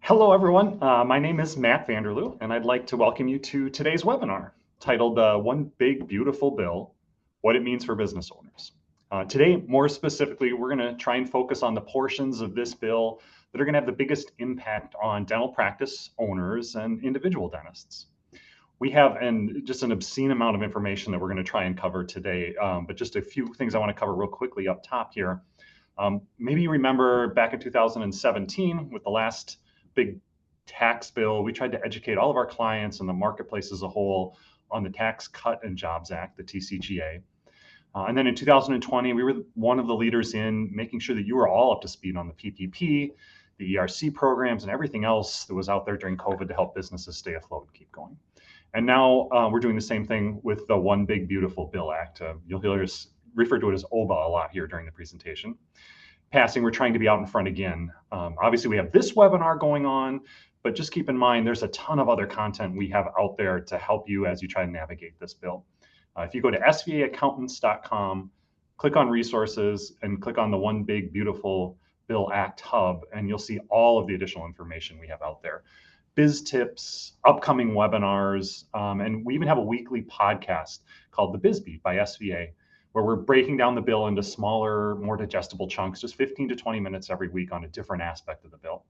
Hello, everyone. My name is Matt Vanderloo, and I'd like to welcome you to today's webinar titled One Big Beautiful Bill, What It Means for Business Owners. Today, more specifically, we're going to try and focus on the portions of this bill that are going to have the biggest impact on dental practice owners and individual dentists. We have just an obscene amount of information that we're going to try and cover today, but just a few things I want to cover real quickly up top here. Maybe you remember back in 2017 with the last big tax bill, we tried to educate all of our clients and the marketplace as a whole on the Tax Cut and Jobs Act, the TCJA. And then in 2020, we were one of the leaders in making sure that you were all up to speed on the PPP, the ERC programs, and everything else that was out there during COVID to help businesses stay afloat and keep going. And now we're doing the same thing with the One Big Beautiful Bill Act. You'll hear us refer to it as OBA a lot here during the presentation. Passing, we're trying to be out in front again. Obviously, we have this webinar going on, but just keep in mind there's a ton of other content we have out there to help you as you try to navigate this bill. If you go to SVAaccountants.com, click on resources and click on the One Big Beautiful Bill Act hub, and you'll see all of the additional information we have out there. Biz tips, upcoming webinars, and we even have a weekly podcast called The Biz Beat by SVA, where we're breaking down the bill into smaller, more digestible chunks, just 15 to 20 minutes every week on a different aspect of the bill.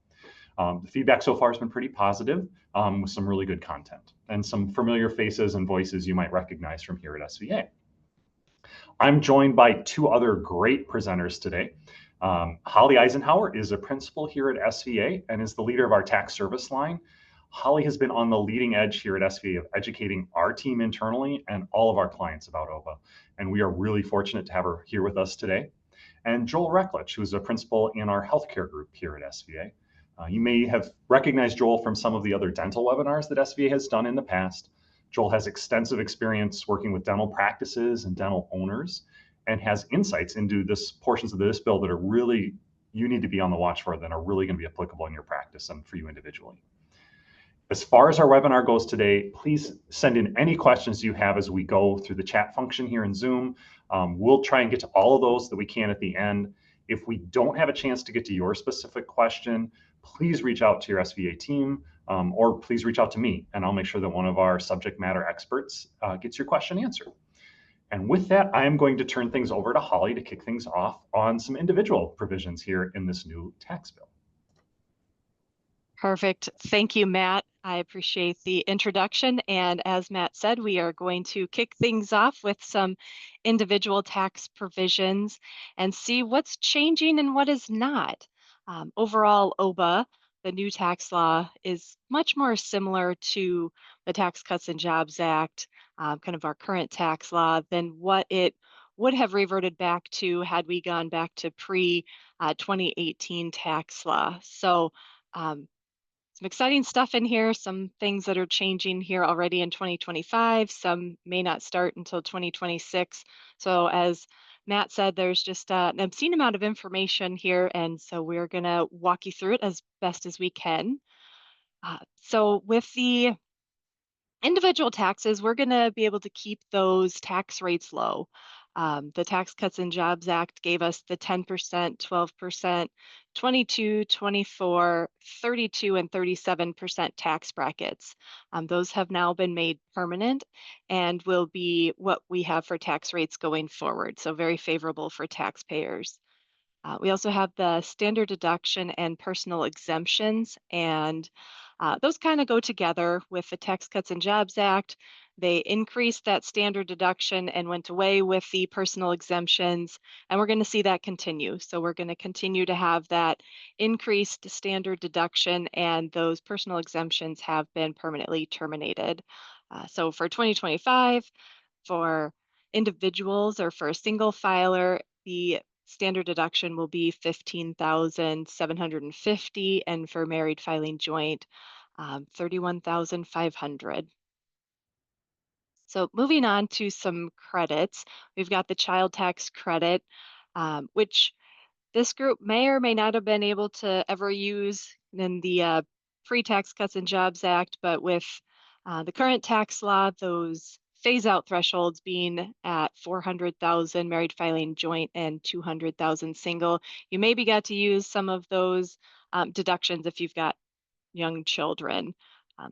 The feedback so far has been pretty positive, with some really good content and some familiar faces and voices you might recognize from here at SVA. I'm joined by two other great presenters today. Holly Eisenhower is a principal here at SVA and is the leader of our tax service line. Holly has been on the leading edge here at SVA of educating our team internally and all of our clients about OBA. And we are really fortunate to have her here with us today. And Joel Recklich, who is a principal in our healthcare group here at SVA. You may have recognized Joel from some of the other dental webinars that SVA has done in the past. Joel has extensive experience working with dental practices and dental owners and has insights into portions of this bill that are really, you need to be on the watch for, that are really going to be applicable in your practice and for you individually. As far as our webinar goes today, please send in any questions you have as we go through the chat function here in Zoom. We'll try and get to all of those that we can at the end. If we don't have a chance to get to your specific question, please reach out to your SVA team, or please reach out to me, and I'll make sure that one of our subject matter experts gets your question answered. And with that, I am going to turn things over to Holly to kick things off on some individual provisions here in this new tax bill. Perfect. Thank you, Matt. I appreciate the introduction. And as Matt said, we are going to kick things off with some individual tax provisions and see what's changing and what is not. Overall, OBA, the new tax law, is much more similar to the Tax Cuts and Jobs Act, kind of our current tax law, than what it would have reverted back to had we gone back to pre-2018 tax law. So some exciting stuff in here, some things that are changing here already in 2025, some may not start until 2026. So as Matt said, there's just an obscene amount of information here, and so we're going to walk you through it as best as we can. So with the individual taxes, we're going to be able to keep those tax rates low. The Tax Cuts and Jobs Act gave us the 10%, 12%, 22, 24, 32, and 37% tax brackets. Those have now been made permanent and will be what we have for tax rates going forward. So very favorable for taxpayers. We also have the standard deduction and personal exemptions, and those kind of go together with the Tax Cuts and Jobs Act. They increased that standard deduction and went away with the personal exemptions, and we're going to see that continue. So we're going to continue to have that increased standard deduction, and those personal exemptions have been permanently terminated. So for 2025, for individuals or for a single filer, the standard deduction will be $15,750, and for married filing joint, $31,500. So moving on to some credits, we've got the child tax credit, which this group may or may not have been able to ever use in the pre-Tax Cuts and Jobs Act, but with the current tax law, those phase-out thresholds being at 400,000 married filing joint and 200,000 single, you maybe got to use some of those deductions if you've got young children.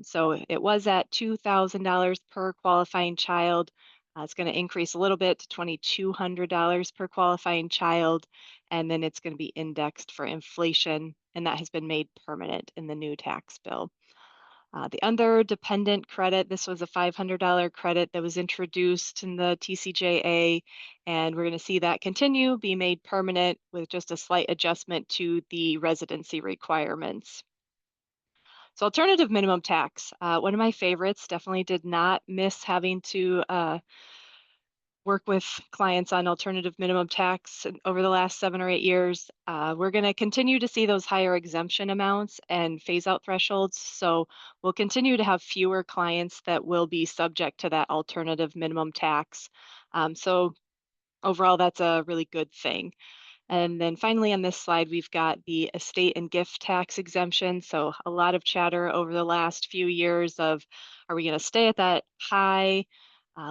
So it was at $2,000 per qualifying child. It's going to increase a little bit to $2,200 per qualifying child, and then it's going to be indexed for inflation, and that has been made permanent in the new tax bill. The under dependent credit, this was a $500 credit that was introduced in the TCJA, and we're going to see that continue, be made permanent with just a slight adjustment to the residency requirements. So alternative minimum tax, one of my favorites, definitely did not miss having to work with clients on alternative minimum tax over the last 7 or 8 years. We're going to continue to see those higher exemption amounts and phase out thresholds. So we'll continue to have fewer clients that will be subject to that alternative minimum tax. So overall, that's a really good thing. And then finally on this slide, we've got the estate and gift tax exemption. So a lot of chatter over the last few years of, are we going to stay at that high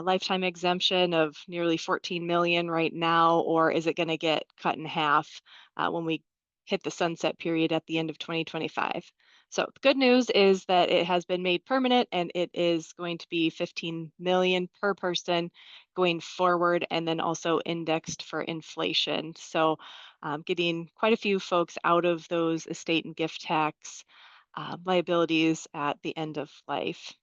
lifetime exemption of nearly 14 million right now, or is it going to get cut in half when we hit the sunset period at the end of 2025? So the good news is that it has been made permanent and it is going to be 15 million per person going forward, and then also indexed for inflation. So getting quite a few folks out of those estate and gift tax liabilities at the end of life.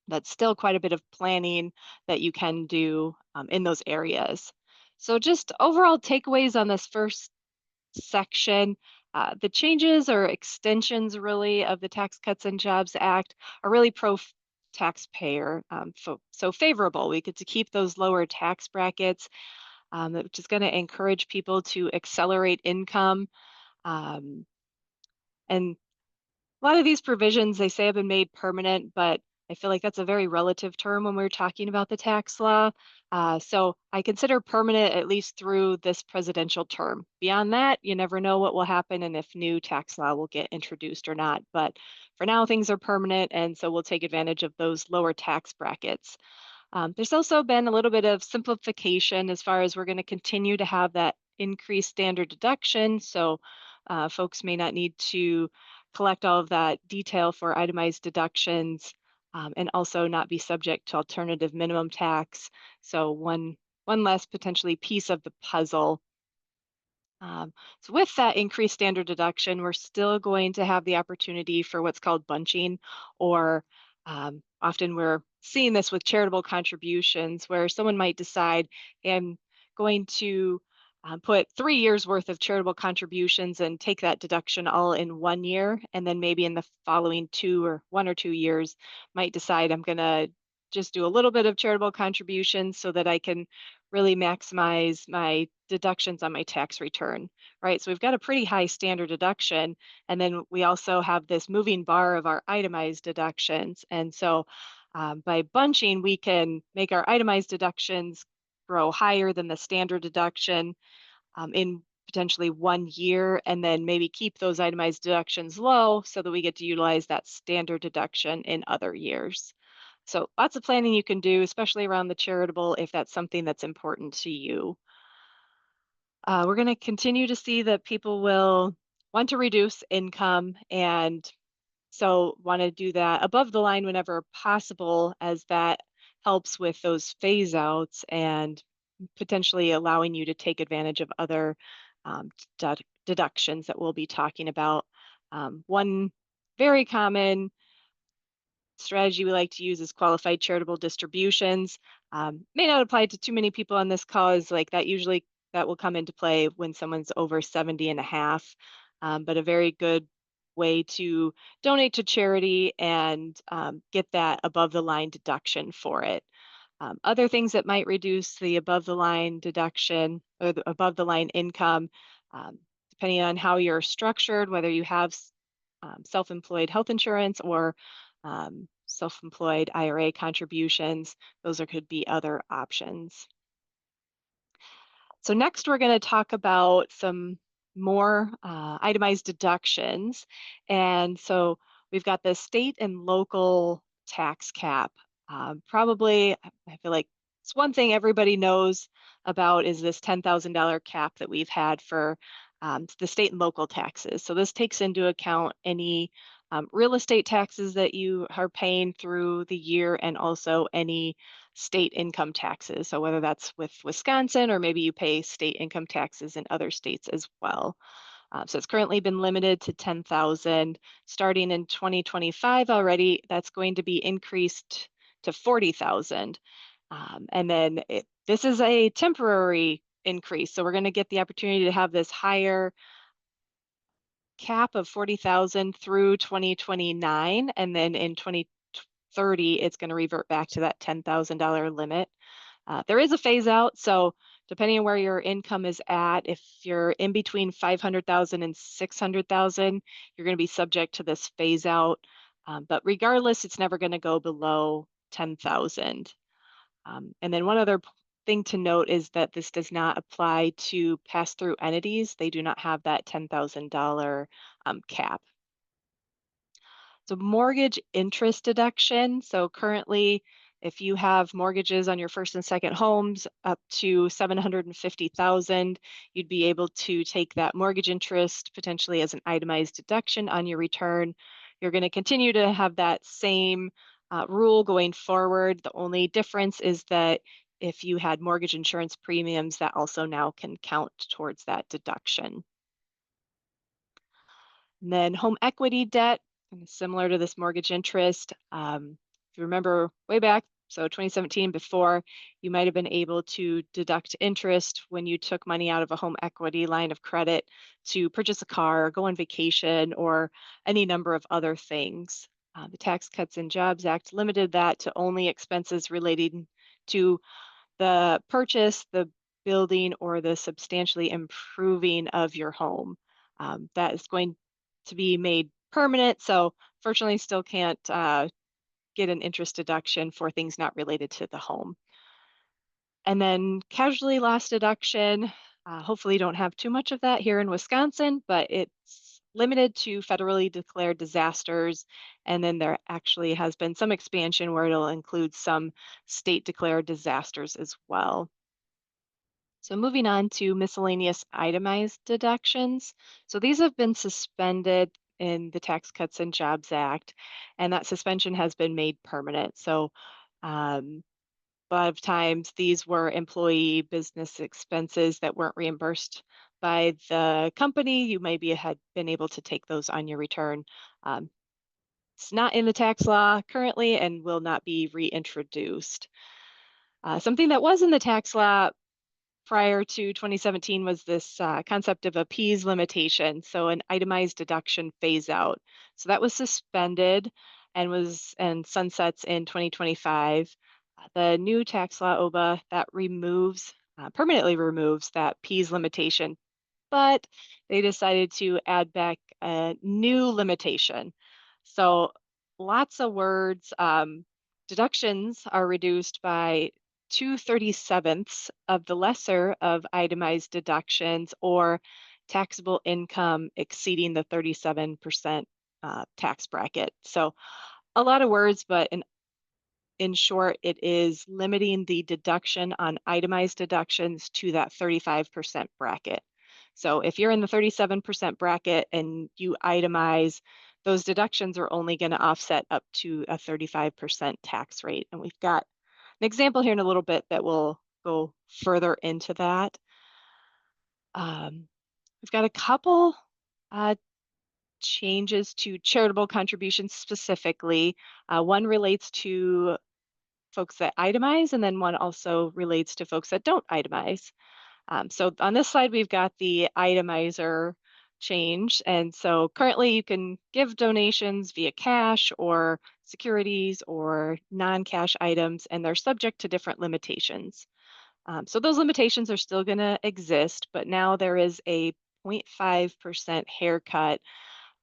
That's still quite a bit of planning that you can do in those areas. So just overall takeaways on this first section. The changes or extensions really of the Tax Cuts and Jobs Act are really taxpayer, so favorable. We get to keep those lower tax brackets, which is going to encourage people to accelerate income. Um, and a lot of these provisions, they say have been made permanent, but I feel like that's a very relative term when we're talking about the tax law. So I consider permanent at least through this presidential term. Beyond that, you never know what will happen and if new tax law will get introduced or not. But for now, things are permanent, and so we'll take advantage of those lower tax brackets. There's also been a little bit of simplification as far as we're going to continue to have that increased standard deduction. So folks may not need to collect all of that detail for itemized deductions, and also not be subject to alternative minimum tax. So one less potentially piece of the puzzle. So with that increased standard deduction, we're still going to have the opportunity for what's called bunching, or often we're seeing this with charitable contributions, where someone might decide, hey, I'm going to put 3 years worth of charitable contributions and take that deduction all in 1 year, and then maybe in the following 1 or 2 years might decide I'm going to just do a little bit of charitable contributions so that I can really maximize my deductions on my tax return, right? So we've got a pretty high standard deduction, and then we also have this moving bar of our itemized deductions. And so by bunching, we can make our itemized deductions grow higher than the standard deduction in potentially 1 year, and then maybe keep those itemized deductions low so that we get to utilize that standard deduction in other years. So lots of planning you can do, especially around the charitable, if that's something that's important to you. We're going to continue to see that people will want to reduce income, and so want to do that above the line whenever possible, as that helps with those phase outs and potentially allowing you to take advantage of other um, deductions that we'll be talking about. One very common strategy we like to use is qualified charitable distributions. May not apply to too many people on this call, is like that will come into play when someone's over 70 and a half, but a very good way to donate to charity and get that above the line deduction for it. Other things that might reduce the above the line deduction or the above the line income, depending on how you're structured, whether you have self-employed health insurance or self-employed IRA contributions, could be other options. So next we're going to talk about some more itemized deductions. And so we've got the state and local tax cap. Probably, I feel like it's one thing everybody knows about is this $10,000 cap that we've had for the state and local taxes. So this takes into account any real estate taxes that you are paying through the year, and also any state income taxes. So whether that's with Wisconsin, or maybe you pay state income taxes in other states as well. So it's currently been limited to 10,000. Starting in 2025 already, that's going to be increased to 40,000. And then this is a temporary increase. So we're going to get the opportunity to have this higher cap of 40,000 through 2029. And then in 2030, it's going to revert back to that $10,000 limit. There is a phase out. So depending on where your income is at, if you're in between 500,000 and 600,000, you're going to be subject to this phase out. But regardless, it's never going to go below 10,000. And then one other thing to note is that this does not apply to pass-through entities. They do not have that $10,000 cap. So mortgage interest deduction. So currently, if you have mortgages on your first and second homes up to 750,000, you'd be able to take that mortgage interest potentially as an itemized deduction on your return. You're going to continue to have that same rule going forward. The only difference is that if you had mortgage insurance premiums, that also now can count towards that deduction. And then home equity debt, similar to this mortgage interest. If you remember way back, so 2017 before, you might have been able to deduct interest when you took money out of a home equity line of credit to purchase a car, or go on vacation, or any number of other things. The Tax Cuts and Jobs Act limited that to only expenses relating to the purchase, the building, or the substantially improving of your home. That is going to be made permanent. So fortunately, still can't get an interest deduction for things not related to the home. And then casualty loss deduction. Hopefully, you don't have too much of that here in Wisconsin, but it's limited to federally declared disasters. And then there actually has been some expansion where it'll include some state declared disasters as well. So moving on to miscellaneous itemized deductions. So these have been suspended in the Tax Cuts and Jobs Act, and that suspension has been made permanent. So a lot of times these were employee business expenses that weren't reimbursed by the company. You maybe had been able to take those on your return. It's not in the tax law currently and will not be reintroduced. Something that was in the tax law prior to 2017 was this concept of a P's limitation, so an itemized deduction phase out. So that was suspended and sunsets in 2025. The new tax law OBA that permanently removes that P's limitation, but they decided to add back a new limitation. So lots of words. Deductions are reduced by 2/37ths of the lesser of itemized deductions, or taxable income exceeding the 37% tax bracket. So a lot of words, but in short, it is limiting the deduction on itemized deductions to that 35% bracket. So if you're in the 37% bracket and you itemize, those deductions are only going to offset up to a 35% tax rate. And we've got an example here in a little bit that will go further into that. We've got a couple changes to charitable contributions specifically. One relates to folks that itemize, and then one also relates to folks that don't itemize. So on this slide, we've got the itemizer change. And so currently you can give donations via cash or securities or non-cash items, and they're subject to different limitations. So those limitations are still going to exist, but now there is a 0.5% haircut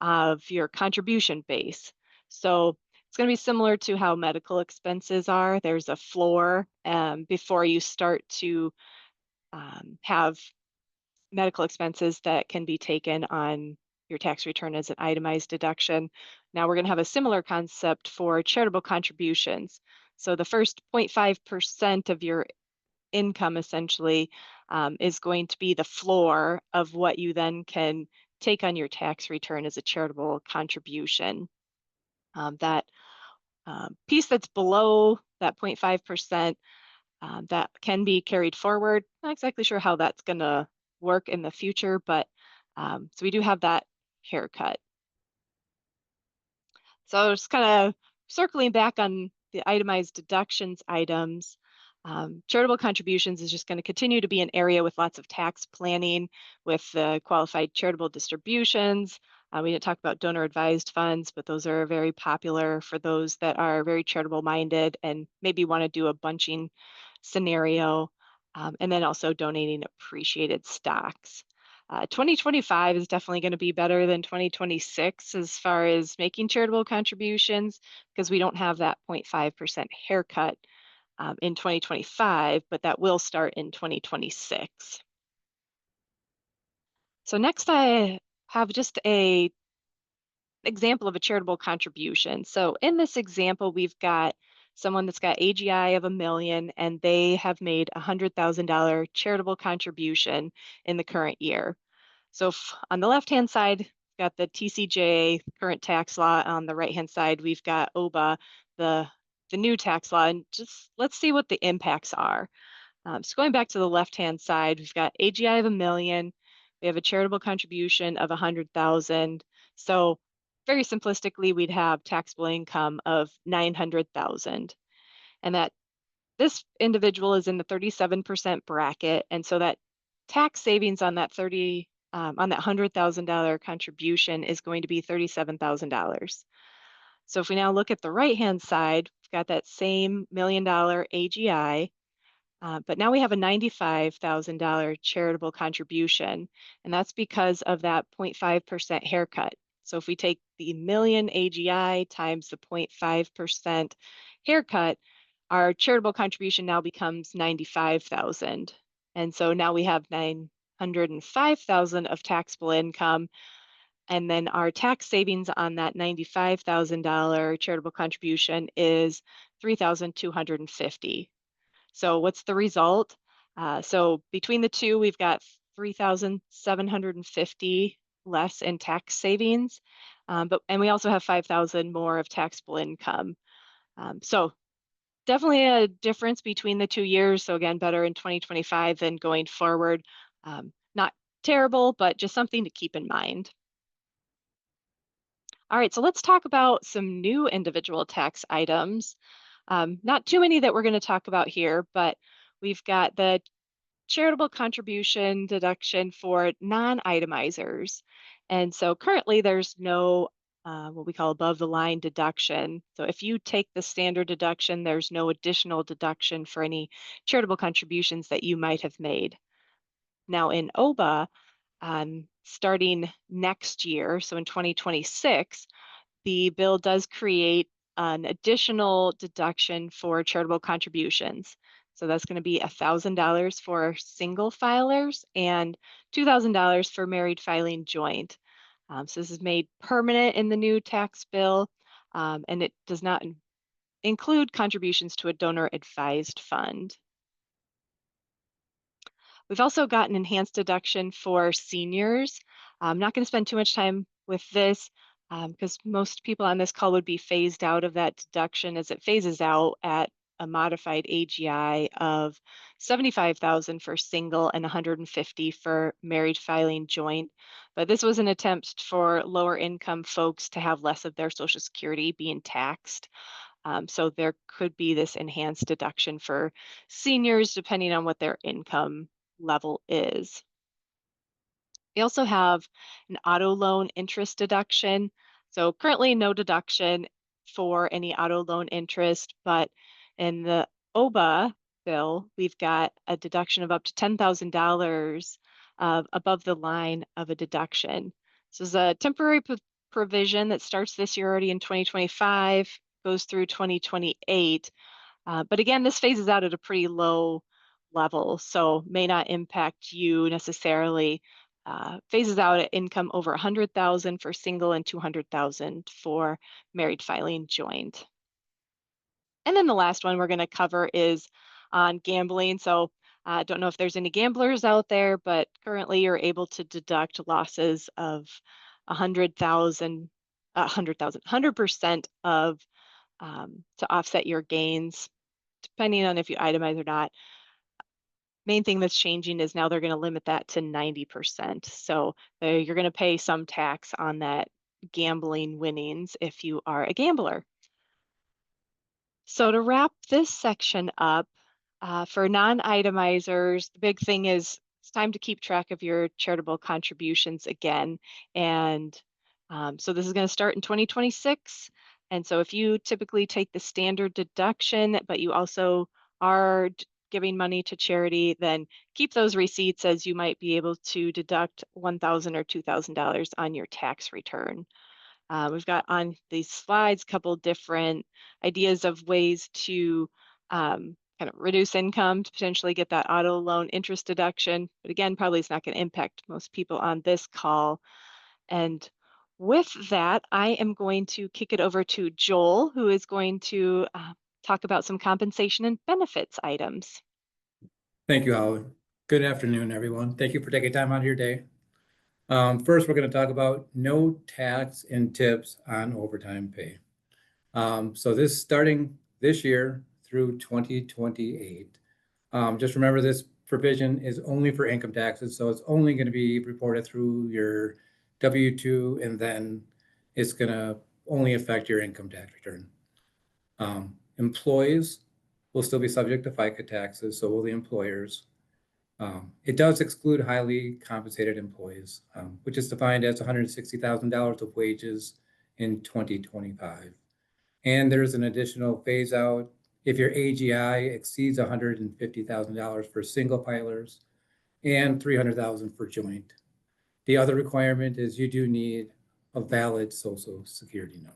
of your contribution base. So it's going to be similar to how medical expenses are. There's a floor before you start to have medical expenses that can be taken on your tax return as an itemized deduction. Now we're going to have a similar concept for charitable contributions. So the first 0.5% of your income essentially is going to be the floor of what you then can take on your tax return as a charitable contribution. That piece that's below that 0.5%, that can be carried forward. Not exactly sure how that's going to work in the future, but so we do have that haircut. So just kind of circling back on the itemized deductions items, charitable contributions is just going to continue to be an area with lots of tax planning with the qualified charitable distributions. We didn't talk about donor advised funds, but those are very popular for those that are very charitable minded and maybe want to do a bunching scenario. And then also donating appreciated stocks. 2025 is definitely going to be better than 2026 as far as making charitable contributions because we don't have that 0.5% haircut in 2025, but that will start in 2026. So next I have just a example of a charitable contribution. So in this example, we've got someone that's got AGI of $1 million and they have made a $100,000 charitable contribution in the current year. So on the left-hand side, we've got the TCJA, current tax law. On the right-hand side, we've got OBA, the new tax law. And just let's see what the impacts are. So going back to the left-hand side, we've got AGI of $1 million. We have a charitable contribution of 100,000. So very simplistically, we'd have taxable income of 900,000. And that this individual is in the 37% bracket. And so that tax savings on that on that $100,000 contribution is going to be $37,000. So if we now look at the right-hand side, we've got that same $1 million AGI, but now we have a $95,000 charitable contribution, and that's because of that 0.5% haircut. So if we take the million AGI times the 0.5% haircut, our charitable contribution now becomes 95,000. And so now we have 905,000 of taxable income. And then our tax savings on that $95,000 charitable contribution is 3,250. So what's the result? So between the two, we've got 3,750 less in tax savings, and we also have 5,000 more of taxable income. So definitely a difference between the 2 years. So again, better in 2025 than going forward. Not terrible, but just something to keep in mind. All right, so let's talk about some new individual tax items. Not too many that we're going to talk about here, but we've got the charitable contribution deduction for non-itemizers. And so currently there's no what we call above the line deduction. So if you take the standard deduction, there's no additional deduction for any charitable contributions that you might have made. Now in OBA, starting next year, so in 2026, the bill does create an additional deduction for charitable contributions. So that's going to be $1,000 for single filers and $2,000 for married filing joint. So this is made permanent in the new tax bill, and it does not include contributions to a donor advised fund. We've also got an enhanced deduction for seniors. I'm not going to spend too much time with this because most people on this call would be phased out of that deduction as it phases out at a modified AGI of 75,000 for single and 150 for married filing joint. But this was an attempt for lower income folks to have less of their Social Security being taxed. So there could be this enhanced deduction for seniors depending on what their income level is. We also have an auto loan interest deduction. So currently no deduction for any auto loan interest, but in the OBA bill, we've got a deduction of up to $10,000 above the line of a deduction. So it's a temporary provision that starts this year already in 2025, goes through 2028. But again, this phases out at a pretty low level, so may not impact you necessarily. Phases out at income over 100,000 for single and 200,000 for married filing joint. And then the last one we're going to cover is on gambling. So I don't know if there's any gamblers out there, but currently you're able to deduct losses of 100,000 100% of to offset your gains, depending on if you itemize or not. Main thing that's changing is now they're going to limit that to 90%. So you're going to pay some tax on that gambling winnings if you are a gambler. So to wrap this section up, for non-itemizers, the big thing is it's time to keep track of your charitable contributions again. And so this is going to start in 2026. And so if you typically take the standard deduction, but you also are giving money to charity, then keep those receipts, as you might be able to deduct $1,000 or $2,000 on your tax return. We've got on these slides a couple different ideas of ways to kind of reduce income to potentially get that auto loan interest deduction. But again, probably it's not going to impact most people on this call. And with that, I am going to kick it over to Joel, who is going to talk about some compensation and benefits items. Thank you, Holly. Good afternoon, everyone. Thank you for taking time out of your day. First, we're going to talk about no tax and tips on overtime pay. So this starting this year through 2028. Just remember this provision is only for income taxes, so it's only going to be reported through your W-2, and then it's going to only affect your income tax return. Employees will still be subject to FICA taxes, so will the employers. It does exclude highly compensated employees, which is defined as $160,000 of wages in 2025. And there's an additional phase out if your AGI exceeds $150,000 for single filers and $300,000 for joint. The other requirement is you do need a valid Social Security number.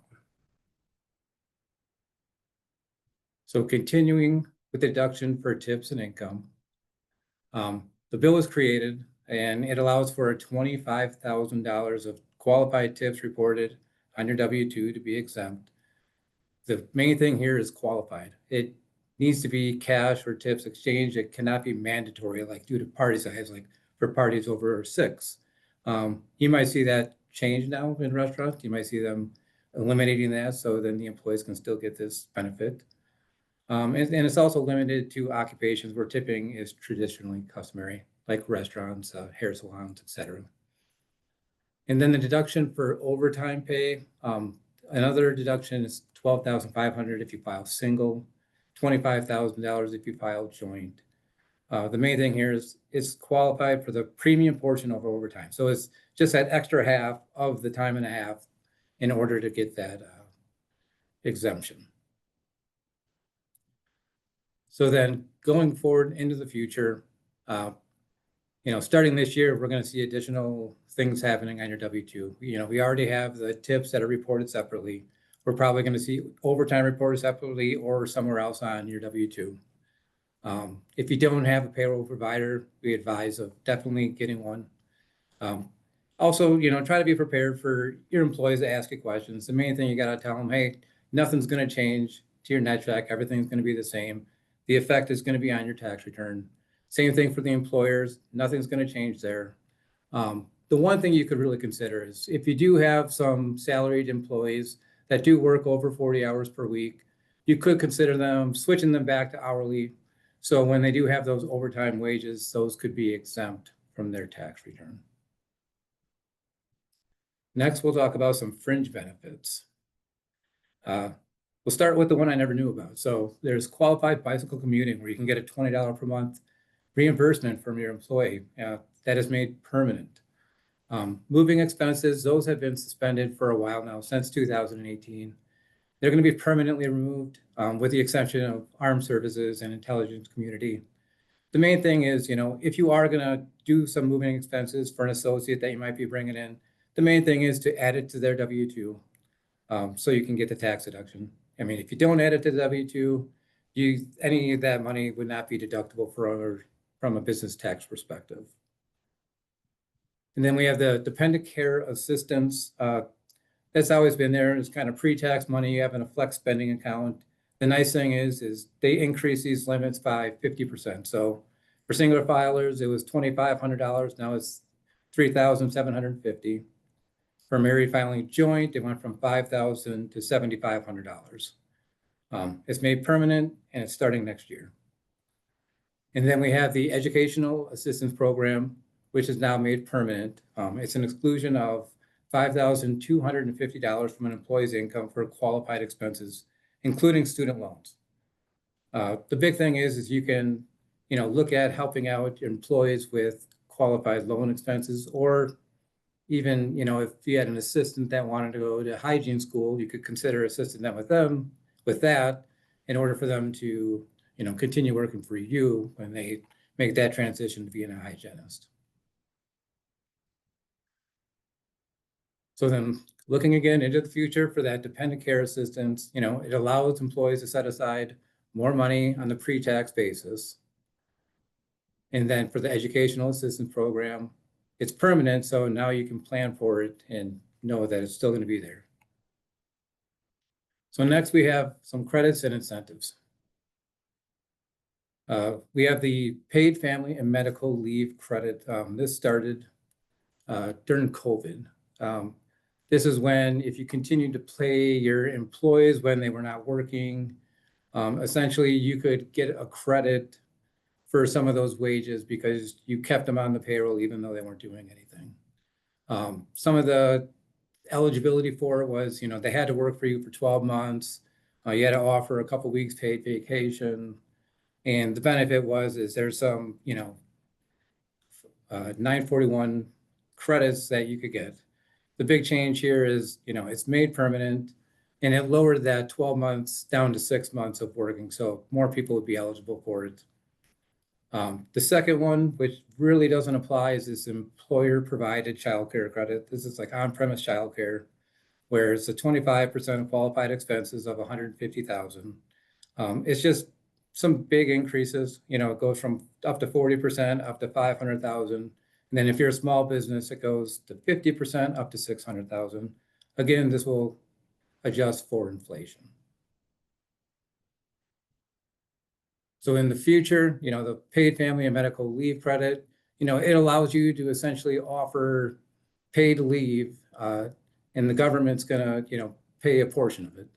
So continuing with deduction for tips and income. The bill was created and it allows for a $25,000 of qualified tips reported on your W-2 to be exempt. The main thing here is qualified. It needs to be cash or tips exchanged. It cannot be mandatory, like due to party size, like for parties over 6. You might see that change now in restaurants. You might see them eliminating that so then the employees can still get this benefit. And it's also limited to occupations where tipping is traditionally customary, like restaurants, hair salons, etc. And then the deduction for overtime pay. Another deduction is $12,500 if you file single, $25,000 if you file joint. The main thing here is it's qualified for the premium portion of overtime. So it's just that extra half of the time and a half in order to get that exemption. So then going forward into the future, starting this year, we're going to see additional things happening on your W-2. We already have the tips that are reported separately. We're probably going to see overtime reported separately or somewhere else on your W-2. If you don't have a payroll provider, we advise of definitely getting one. Also, try to be prepared for your employees to ask you questions. The main thing you got to tell them, hey, nothing's going to change to your net check. Everything's going to be the same. The effect is going to be on your tax return. Same thing for the employers. Nothing's going to change there. The one thing you could really consider is if you do have some salaried employees that do work over 40 hours per week, you could consider them switching them back to hourly. So when they do have those overtime wages, those could be exempt from their tax return. Next, we'll talk about some fringe benefits. We'll start with the one I never knew about. So there's qualified bicycle commuting where you can get a $20 per month reimbursement from your employee. That is made permanent. Moving expenses, those have been suspended for a while now, since 2018. They're going to be permanently removed with the exception of armed services and intelligence community. The main thing is, if you are going to do some moving expenses for an associate that you might be bringing in, the main thing is to add it to their W-2 so you can get the tax deduction. I mean, if you don't add it to the W-2, any of that money would not be deductible from a business tax perspective. And then we have the dependent care assistance. That's always been there. It's kind of pre-tax money you have in a flex spending account. The nice thing is they increase these limits by 50%. So for singular filers, it was $2,500. Now it's $3,750. For married filing joint, it went from $5,000 to $7,500. It's made permanent and it's starting next year. And then we have the Educational Assistance Program, which is now made permanent. It's an exclusion of $5,250 from an employee's income for qualified expenses, including student loans. The big thing is you can, look at helping out your employees with qualified loan expenses, or even, if you had an assistant that wanted to go to hygiene school, you could consider assisting them with that in order for them to, continue working for you when they make that transition to being a hygienist. So then looking again into the future for that dependent care assistance, it allows employees to set aside more money on the pre-tax basis. And then for the educational assistance program, it's permanent, so now you can plan for it and know that it's still going to be there. So next we have some credits and incentives. We have the paid family and medical leave credit. This started during COVID. This is when, if you continue to pay your employees when they were not working, essentially you could get a credit for some of those wages because you kept them on the payroll even though they weren't doing anything. Some of the eligibility for it was, they had to work for you for 12 months. You had to offer a couple weeks paid vacation. And the benefit is there's some, 941 credits that you could get. The big change here is, it's made permanent and it lowered that 12 months down to 6 months of working. So more people would be eligible for it. The second one, which really doesn't apply, is this employer provided childcare credit. This is like on-premise childcare, where it's a 25% of qualified expenses of $150,000. It's just some big increases, it goes from up to 40% up to $500,000. And then if you're a small business, it goes to 50% up to $600,000. Again, this will adjust for inflation. So in the future, the paid family and medical leave credit, it allows you to essentially offer paid leave, and the government's gonna, pay a portion of it.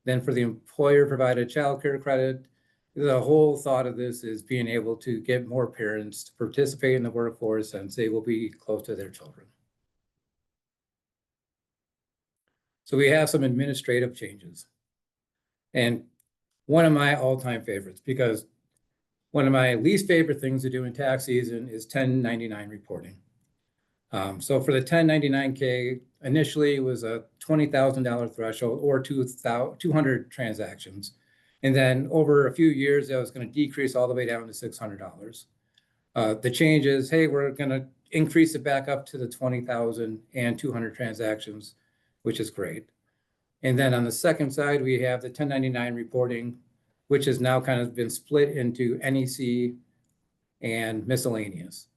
Then for the employer provided childcare credit, the whole thought of this is being able to get more parents to participate in the workforce and they will be close to their children. So we have some administrative changes. And one of my all-time favorites, because one of my least favorite things to do in tax season is 1099 reporting. So for the 1099K, initially it was a $20,000 threshold or 200 transactions. And then over a few years, that was going to decrease all the way down to $600. The change is, hey, we're going to increase it back up to the 20,000 and 200 transactions, which is great. And then on the second side, we have the 1099 reporting, which has now kind of been split into NEC and miscellaneous.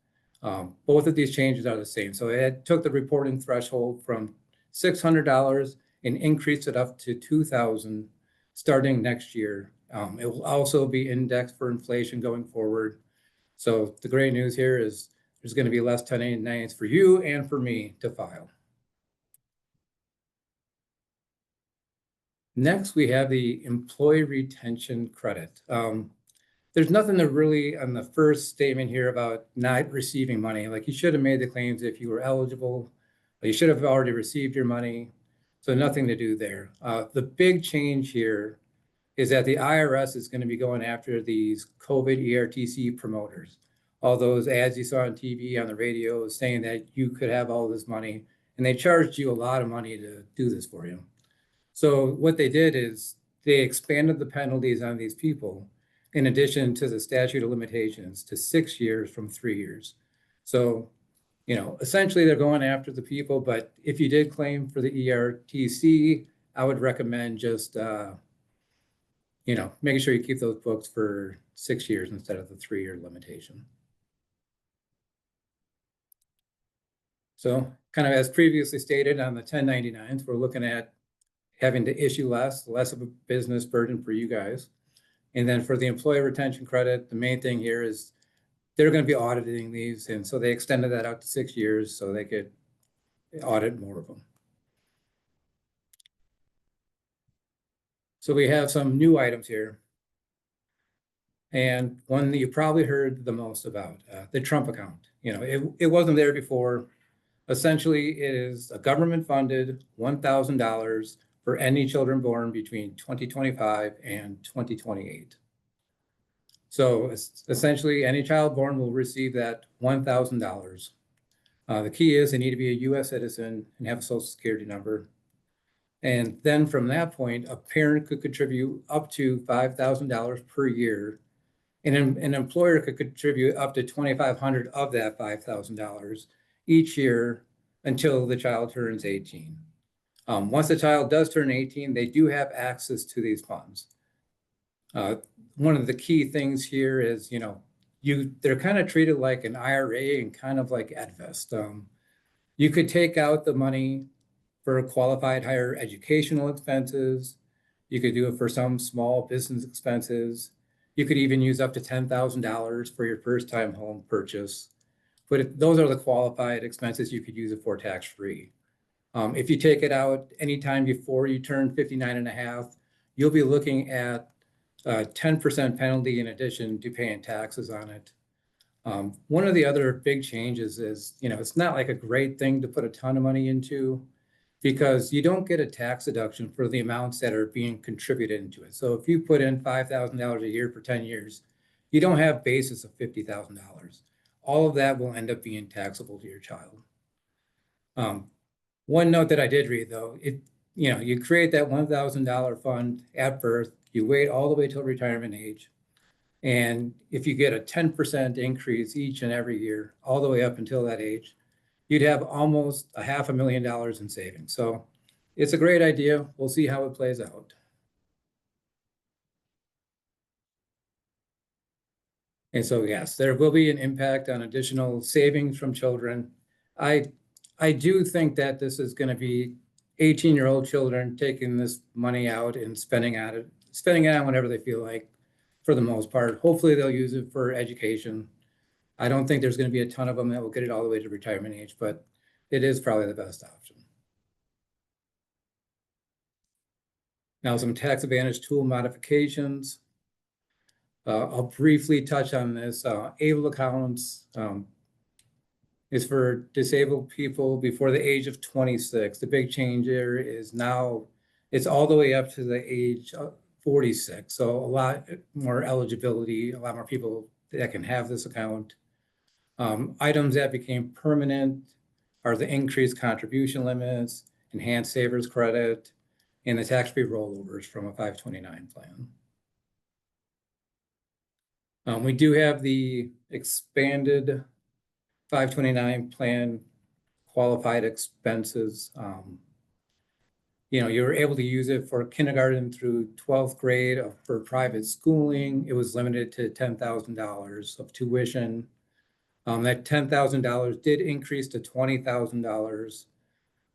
Both of these changes are the same. So it took the reporting threshold from $600 and increased it up to $2,000 starting next year. It will also be indexed for inflation going forward. So the great news here is there's going to be less 1099s for you and for me to file. Next, we have the employee retention credit. There's nothing to really on the first statement here about not receiving money. Like, you should have made the claims if you were eligible, but you should have already received your money. So nothing to do there. The big change here is that the IRS is going to be going after these COVID ERTC promoters. All those ads you saw on TV, on the radio, saying that you could have all this money, and they charged you a lot of money to do this for you. So what they did is they expanded the penalties on these people, in addition to the statute of limitations, to 6 years from 3 years. So, essentially they're going after the people, but if you did claim for the ERTC, I would recommend just, making sure you keep those books for 6 years instead of the 3-year limitation. So kind of as previously stated on the 1099s, we're looking at having to issue less of a business burden for you guys. And then for the employee retention credit, the main thing here is they're going to be auditing these. And so they extended that out to 6 years so they could audit more of them. So we have some new items here. And one that you probably heard the most about, the Trump account. It wasn't there before. Essentially, it is a government-funded $1,000 for any children born between 2025 and 2028. So essentially, any child born will receive that $1,000. The key is they need to be a U.S. citizen and have a social security number. And then from that point, a parent could contribute up to $5,000 per year. And an employer could contribute up to $2,500 of that $5,000 each year until the child turns 18. Once the child does turn 18, they do have access to these funds. One of the key things here is, they're kind of treated like an IRA and kind of like Advest. You could take out the money for qualified higher educational expenses. You could do it for some small business expenses. You could even use up to $10,000 for your first time home purchase. But those are the qualified expenses you could use it for tax-free. If you take it out anytime before you turn 59 and a half, you'll be looking at a 10% penalty in addition to paying taxes on it. One of the other big changes is, it's not like a great thing to put a ton of money into, because you don't get a tax deduction for the amounts that are being contributed into it. So if you put in $5,000 a year for 10 years, you don't have basis of $50,000. All of that will end up being taxable to your child. One note that I did read though, you create that $1,000 fund at birth, you wait all the way till retirement age. And if you get a 10% increase each and every year, all the way up until that age, you'd have almost $500,000 in savings. So it's a great idea. We'll see how it plays out. And so, yes, there will be an impact on additional savings from children. I do think that this is going to be 18-year-old children taking this money out and spending it on whatever they feel like, for the most part. Hopefully they'll use it for education. I don't think there's going to be a ton of them that will get it all the way to retirement age, but it is probably the best option. Now, some tax advantage tool modifications. I'll briefly touch on this. ABLE accounts is for disabled people before the age of 26. The big change here is now it's all the way up to the age of 46. So a lot more eligibility, a lot more people that can have this account. Items that became permanent are the increased contribution limits, enhanced savers credit, and the tax-free rollovers from a 529 plan. We do have the expanded 529 plan qualified expenses. You were able to use it for kindergarten through 12th grade for private schooling. It was limited to $10,000 of tuition. That $10,000 did increase to $20,000.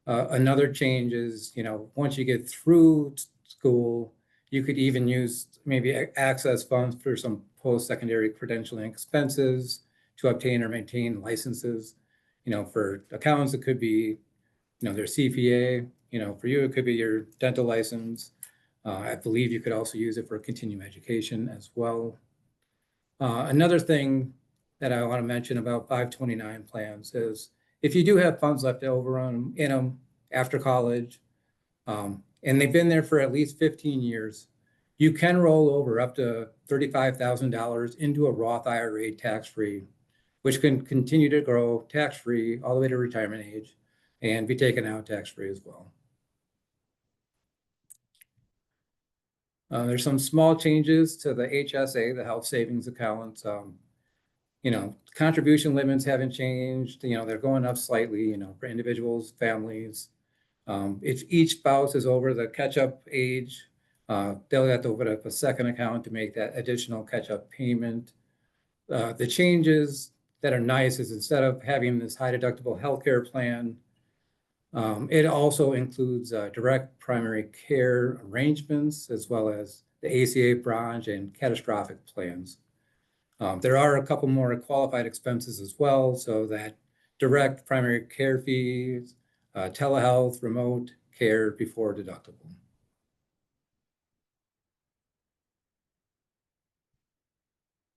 Another change is, once you get through school, you could even use maybe access funds for some post-secondary credentialing expenses to obtain or maintain licenses. For accountants, it could be, their CPA. For you, it could be your dental license. I believe you could also use it for continuing education as well. Another thing that I want to mention about 529 plans is if you do have funds left over in them after college, and they've been there for at least 15 years, you can roll over up to $35,000 into a Roth IRA tax-free, which can continue to grow tax-free all the way to retirement age and be taken out tax-free as well. There's some small changes to the HSA, the health savings accounts. Contribution limits haven't changed. They're going up slightly, for individuals, families. If each spouse is over the catch-up age, they'll have to open up a second account to make that additional catch-up payment. The changes that are nice is instead of having this high deductible healthcare plan, it also includes direct primary care arrangements, as well as the ACA bronze and catastrophic plans. There are a couple more qualified expenses as well, so that direct primary care fees, telehealth, remote care before deductible.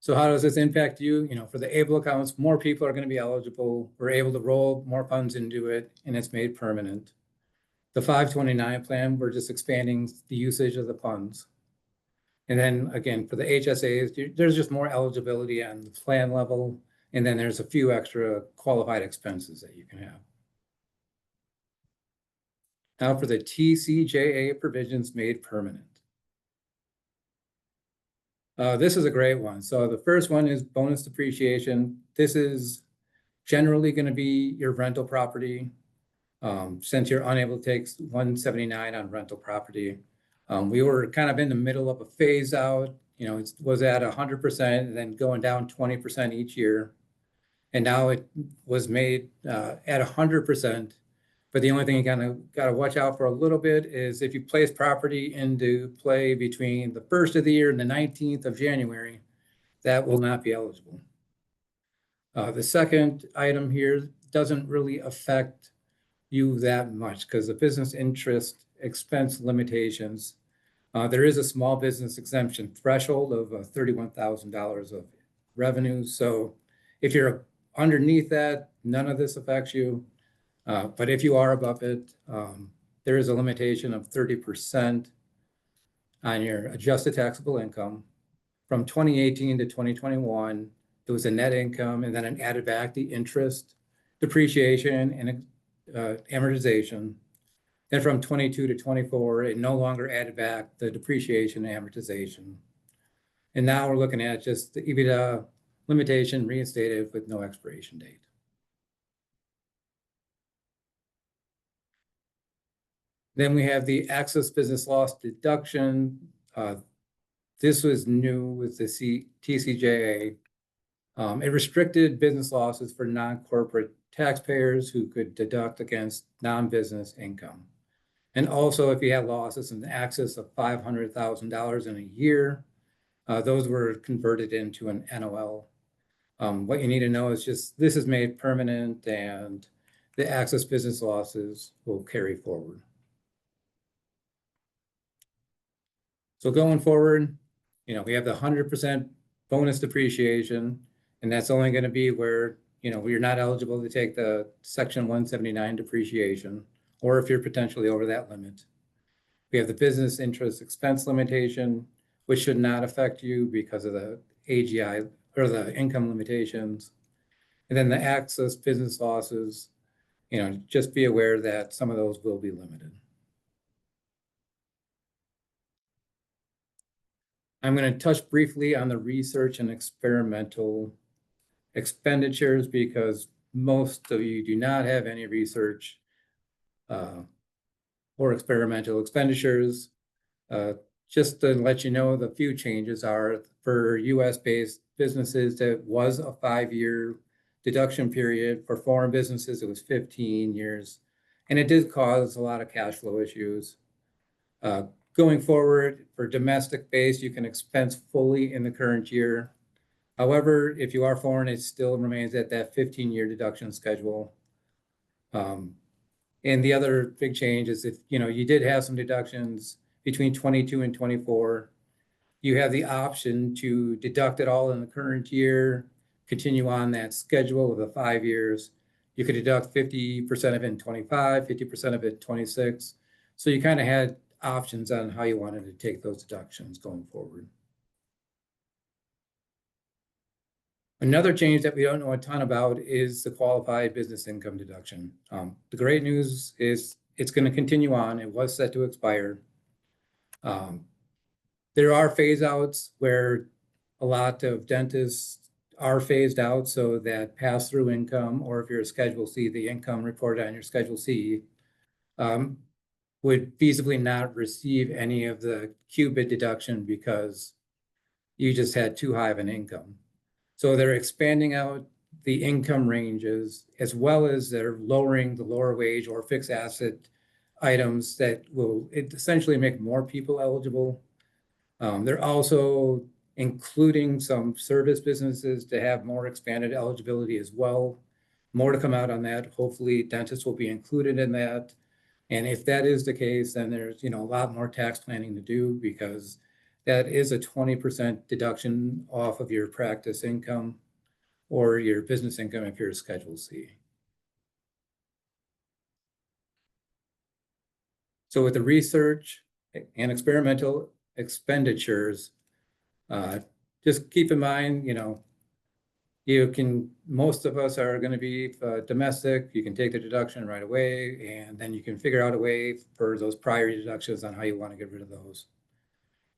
So how does this impact you? For the able accounts, more people are going to be eligible. We're able to roll more funds into it, and it's made permanent. The 529 plan, we're just expanding the usage of the funds. And then again, for the HSAs, there's just more eligibility on the plan level. And then there's a few extra qualified expenses that you can have. Now for the TCJA provisions made permanent. This is a great one. So the first one is bonus depreciation. This is generally going to be your rental property. Since you're unable to take 179 on rental property. We were kind of in the middle of a phase out, it was at 100% and then going down 20% each year. And now it was made at 100%. But the only thing you kind of got to watch out for a little bit is if you place property into play between the first of the year and the 19th of January, that will not be eligible. The second item here doesn't really affect you that much because the business interest expense limitations, there is a small business exemption threshold of $31,000 of revenue. So if you're underneath that, none of this affects you. But if you are above it, there is a limitation of 30% on your adjusted taxable income. From 2018 to 2021, there was a net income and then it added back the interest, depreciation, and amortization. Then from 22 to 24, it no longer added back the depreciation and amortization. And now we're looking at just the EBITDA limitation reinstated with no expiration date. Then we have the excess business loss deduction. This was new with the TCJA. It restricted business losses for non-corporate taxpayers who could deduct against non-business income. And also if you had losses in excess of $500,000 in a year, those were converted into an NOL. What you need to know is just this is made permanent and the excess business losses will carry forward. So going forward, we have the 100% bonus depreciation, and that's only going to be where, you're not eligible to take the Section 179 depreciation, or if you're potentially over that limit. We have the business interest expense limitation, which should not affect you because of the AGI or the income limitations. And then the excess business losses, just be aware that some of those will be limited. I'm going to touch briefly on the research and experimental expenditures because most of you do not have any research or experimental expenditures. Just to let you know, the few changes are for US-based businesses, that was a 5-year deduction period. For foreign businesses, it was 15 years. And it did cause a lot of cash flow issues. Going forward, for domestic base, you can expense fully in the current year. However, if you are foreign, it still remains at that 15-year deduction schedule. And the other big change is if you did have some deductions between 22 and 24, you have the option to deduct it all in the current year, continue on that schedule of the 5 years. You could deduct 50% of it in 25, 50% of it 26. So you kind of had options on how you wanted to take those deductions going forward. Another change that we don't know a ton about is the qualified business income deduction. The great news is it's going to continue on. It was set to expire. There are phase outs where a lot of dentists are phased out so that pass-through income, or if you're a Schedule C, the income reported on your Schedule C, would feasibly not receive any of the qubit deduction because you just had too high of an income. So they're expanding out the income ranges, as well as they're lowering the lower wage or fixed asset items that will essentially make more people eligible. They're also including some service businesses to have more expanded eligibility as well. More to come out on that. Hopefully dentists will be included in that. And if that is the case, then there's, a lot more tax planning to do, because that is a 20% deduction off of your practice income or your business income if you're a Schedule C. So with the research and experimental expenditures, just keep in mind, most of us are going to be domestic. You can take the deduction right away, and then you can figure out a way for those prior deductions on how you want to get rid of those.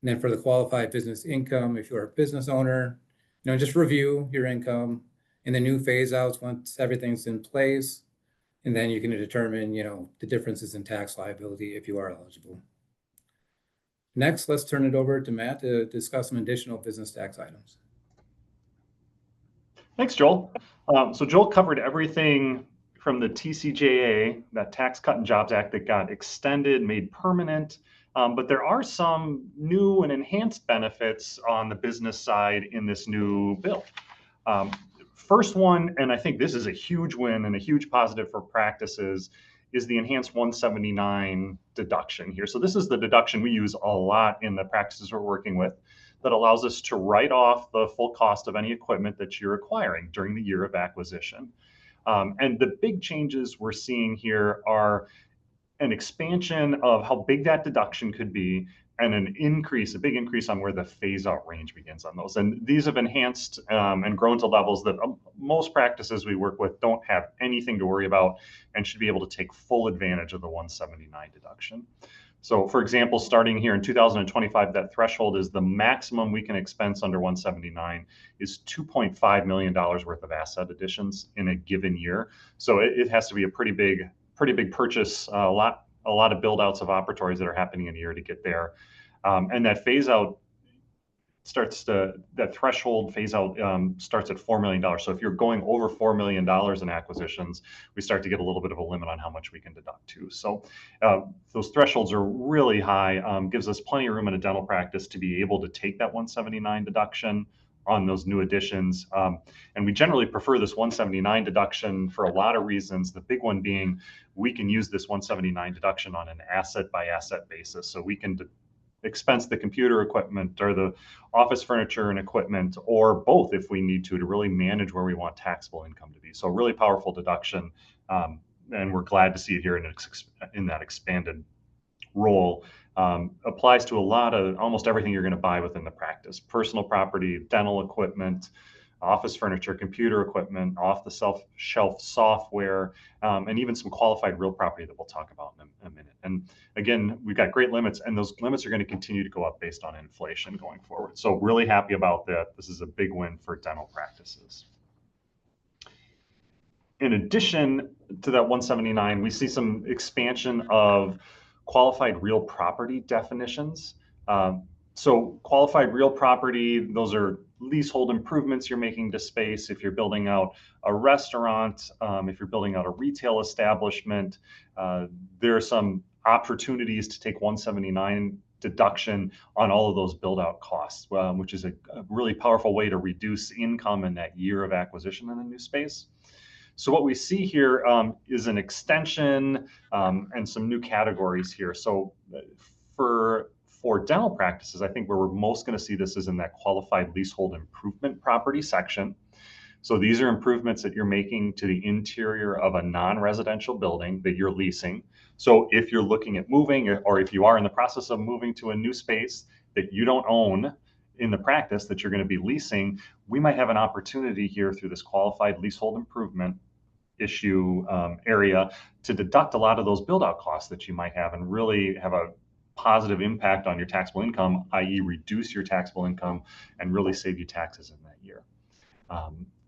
And then for the qualified business income, if you're a business owner, just review your income in the new phase outs once everything's in place. And then you can determine, the differences in tax liability if you are eligible. Next, let's turn it over to Matt to discuss some additional business tax items. Thanks, Joel. So Joel covered everything from the TCJA, that Tax Cut and Jobs Act, that got extended, made permanent. But there are some new and enhanced benefits on the business side in this new bill. First one, and I think this is a huge win and a huge positive for practices, is the enhanced 179 deduction here. So this is the deduction we use a lot in the practices we're working with, that allows us to write off the full cost of any equipment that you're acquiring during the year of acquisition. And the big changes we're seeing here are an expansion of how big that deduction could be, and a big increase on where the phase out range begins on those. And these have enhanced and grown to levels that most practices we work with don't have anything to worry about, and should be able to take full advantage of the 179 deduction. So for example, starting here in 2025, that threshold is the maximum we can expense under 179 is $2.5 million worth of asset additions in a given year. So it has to be a pretty big purchase, a lot of build outs of operatories that are happening in a year to get there. And that phase out that threshold phase out starts at $4 million. So if you're going over $4 million in acquisitions, we start to get a little bit of a limit on how much we can deduct too. So those thresholds are really high, gives us plenty of room in a dental practice to be able to take that 179 deduction on those new additions. And we generally prefer this 179 deduction for a lot of reasons. The big one being, we can use this 179 deduction on an asset by asset basis. So we can expense the computer equipment or the office furniture and equipment, or both if we need to really manage where we want taxable income to be. So really powerful deduction. And we're glad to see it here in that expanded role. Applies to almost everything you're going to buy within the practice: personal property, dental equipment, office furniture, computer equipment, off-the-shelf software, and even some qualified real property that we'll talk about in a minute. And again, we've got great limits, and those limits are going to continue to go up based on inflation going forward. So really happy about that. This is a big win for dental practices. In addition to that 179, we see some expansion of qualified real property definitions. So qualified real property, those are leasehold improvements you're making to space. If you're building out a restaurant, if you're building out a retail establishment, there are some opportunities to take 179 deduction on all of those build out costs, which is a really powerful way to reduce income in that year of acquisition in a new space. So what we see here is an extension and some new categories here. So for dental practices, I think where we're most going to see this is in that qualified leasehold improvement property section. So these are improvements that you're making to the interior of a non-residential building that you're leasing. So if you're looking at moving, or if you are in the process of moving to a new space that you don't own in the practice that you're going to be leasing, we might have an opportunity here through this qualified leasehold improvement issue area to deduct a lot of those build out costs that you might have, and really have a positive impact on your taxable income, i.e. reduce your taxable income and really save you taxes in that year.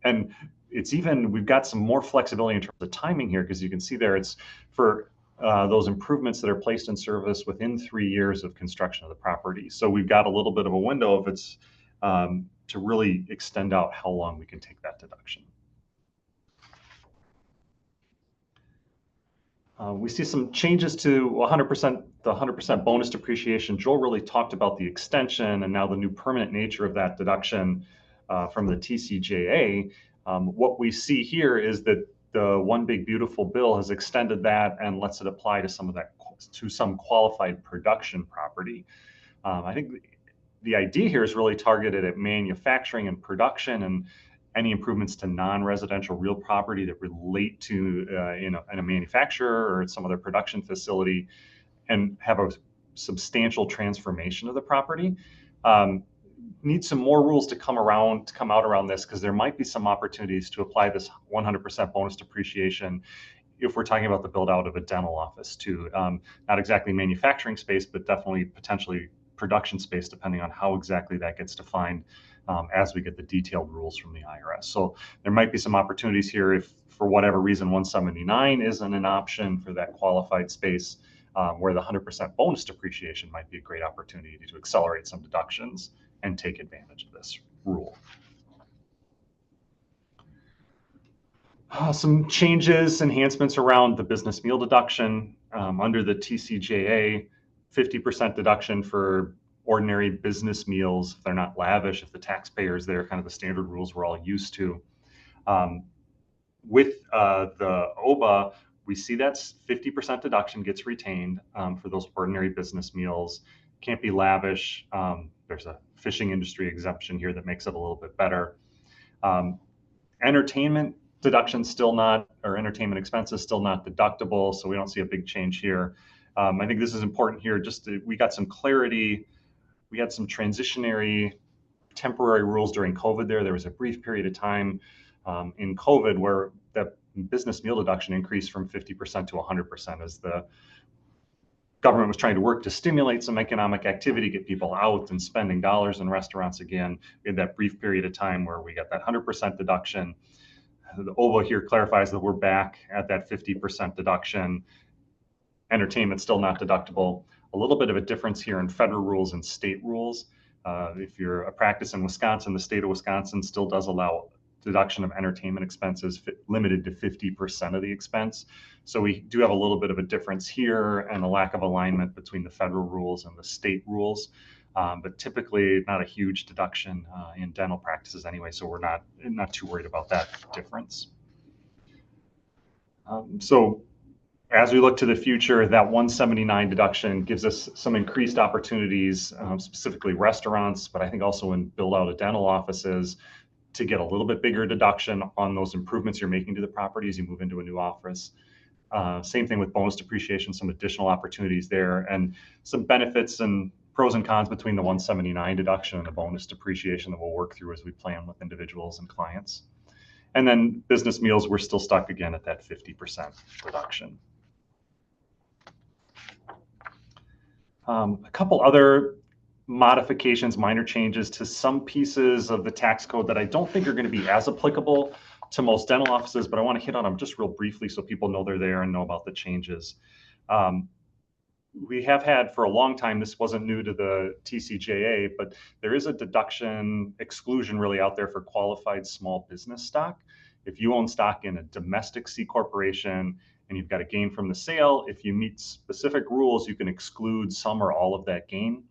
And we've got some more flexibility in terms of timing here, because you can see there it's for those improvements that are placed in service within 3 years of construction of the property. So we've got a little bit of a window if it's to really extend out how long we can take that deduction. We see some changes to 100%, the 100% bonus depreciation. Joel really talked about the extension and now the new permanent nature of that deduction from the TCJA. What we see here is that the One Big Beautiful Bill has extended that and lets it apply to some qualified production property. I think the idea here is really targeted at manufacturing and production and any improvements to non-residential real property that relate to in a manufacturer or some other production facility and have a substantial transformation of the property. Need some more rules to come out around this, because there might be some opportunities to apply this 100% bonus depreciation if we're talking about the build out of a dental office too. Not exactly manufacturing space, but definitely potentially production space, depending on how exactly that gets defined as we get the detailed rules from the IRS. So there might be some opportunities here if, for whatever reason, 179 isn't an option for that qualified space, where the 100% bonus depreciation might be a great opportunity to accelerate some deductions and take advantage of this rule. Some changes, enhancements around the business meal deduction under the TCJA, 50% deduction for ordinary business meals if they're not lavish, if the taxpayer is there, kind of the standard rules we're all used to. With the OBA, we see that 50% deduction gets retained for those ordinary business meals. Can't be lavish. There's a fishing industry exemption here that makes it a little bit better. Entertainment deduction still not, or entertainment expenses still not deductible, so we don't see a big change here. I think this is important here. We got some clarity. We had some transitionary temporary rules during COVID there. There was a brief period of time in COVID where that business meal deduction increased from 50% to 100% as the government was trying to work to stimulate some economic activity, get people out and spending dollars in restaurants again. We had that brief period of time where we got that 100% deduction. The OVA here clarifies that we're back at that 50% deduction. Entertainment still not deductible. A little bit of a difference here in federal rules and state rules. If you're a practice in Wisconsin, the state of Wisconsin still does allow deduction of entertainment expenses limited to 50% of the expense. So we do have a little bit of a difference here and a lack of alignment between the federal rules and the state rules. But typically not a huge deduction in dental practices anyway, so we're not too worried about that difference. So as we look to the future, that 179 deduction gives us some increased opportunities, specifically restaurants, but I think also in build out of dental offices, to get a little bit bigger deduction on those improvements you're making to the property as you move into a new office. Same thing with bonus depreciation, some additional opportunities there, and some benefits and pros and cons between the 179 deduction and the bonus depreciation that we'll work through as we plan with individuals and clients. And then business meals, we're still stuck again at that 50% deduction. A couple other modifications, minor changes to some pieces of the tax code that I don't think are going to be as applicable to most dental offices, but I want to hit on them just real briefly so people know they're there and know about the changes. We have had for a long time, this wasn't new to the TCJA, but there is a deduction exclusion really out there for qualified small business stock. If you own stock in a domestic C corporation and you've got a gain from the sale, if you meet specific rules, you can exclude some or all of that gain.